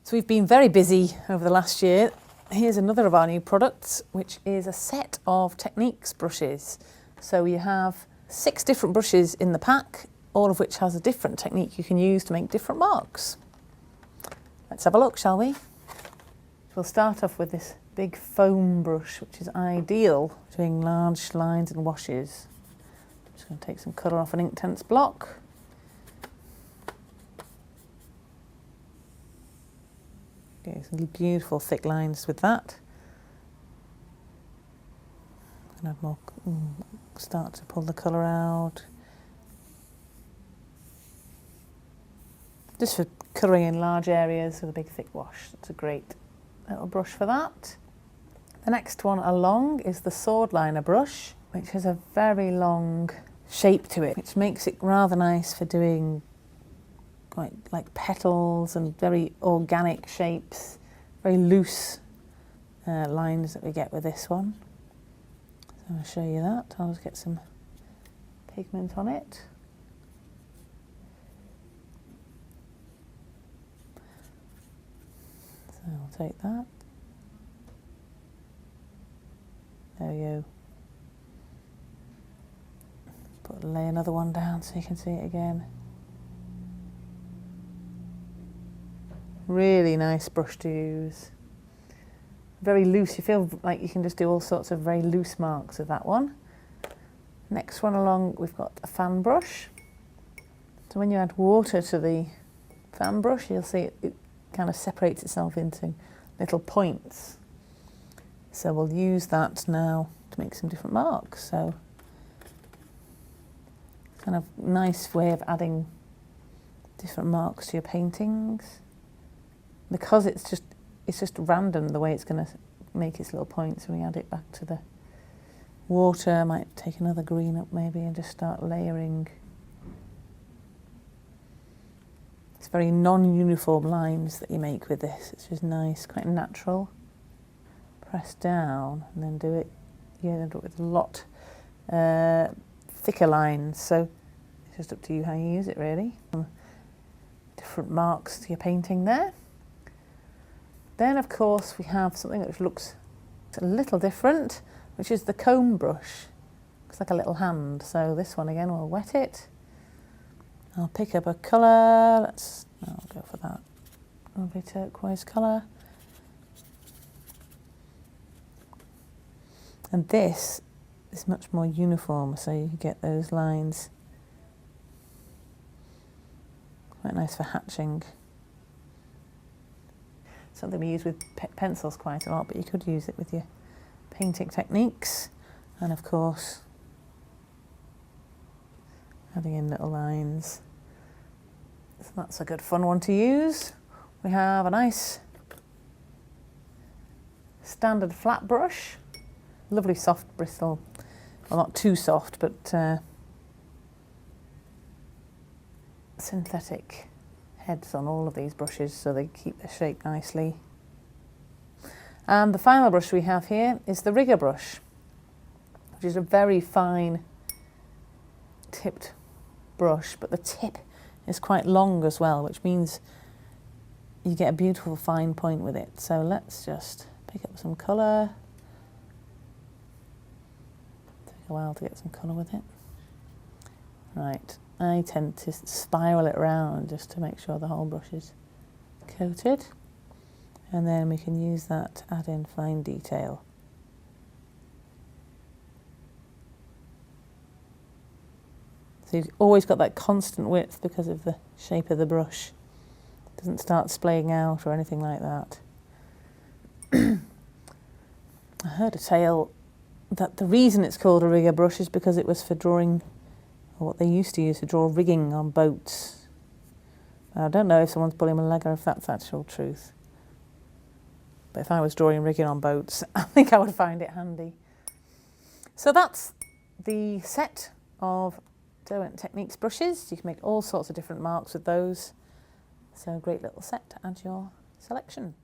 So we've been very busy over the last year. Here's another of our new products, which is a set of Techniques brushes. So you have 6 different brushes in the pack, all of which has a different technique you can use to make different marks. Let's have a look, shall we? We'll start off with this big foam brush, which is ideal for doing large lines and washes. I'm just going to take some colour off an Inktense block. Okay, some beautiful thick lines with that. And I've more, start to pull the colour out. Just for colouring in large areas with a big thick wash. That's a great little brush for that. The next one along is the sword liner brush, which has a very long shape to it, which makes it rather nice for doing quite like petals and very organic shapes, very loose lines that we get with this one. So I'll show you that. I'll just get some pigment on it. So I'll take that. There we go. Lay another one down so you can see it again. Really nice brush to use. Very loose, you feel like you can just do all sorts of very loose marks with that one. Next one along, we've got a fan brush. So when you add water to the fan brush, you'll see it kind of separates itself into little points. So we'll use that now to make some different marks. So kind of nice way of adding different marks to your paintings. Because it's just random the way it's going to make its little points. When we add it back to the water, I might take another green up maybe and just start layering. It's very non-uniform lines that you make with this. It's just nice, quite natural. Press down and then do it. You end up with a lot thicker lines. So it's just up to you how you use it really. Different marks to your painting there. Then, of course, we have something which looks a little different, which is the comb brush. Looks like a little hand. So this one again, we'll wet it. I'll pick up a colour. I'll go for that lovely turquoise colour. And this is much more uniform, so you get those lines. Quite nice for hatching. Something we use with pencils quite a lot, but you could use it with your painting techniques. And of course, adding in little lines. So that's a good fun one to use. We have a nice standard flat brush. Lovely soft bristle. Well, not too soft, but synthetic heads on all of these brushes so they keep their shape nicely. And the final brush we have here is the rigger brush, which is a very fine tipped brush, but the tip is quite long as well, which means you get a beautiful fine point with it. So let's just pick up some colour. Take a while to get some colour with it. Right. I tend to spiral it around just to make sure the whole brush is coated. And then we can use that to add in fine detail. So you've always got that constant width because of the shape of the brush. It doesn't start splaying out or anything like that. I heard a tale that the reason it's called a rigger brush is because it was for drawing, or what they used to use to draw rigging on boats. I don't know if someone's pulling my leg or if that's actual truth. But if I was drawing rigging on boats, I think I would find it handy. So that's the set of Derwent Techniques brushes. You can make all sorts of different marks with those. So a great little set to add to your selection.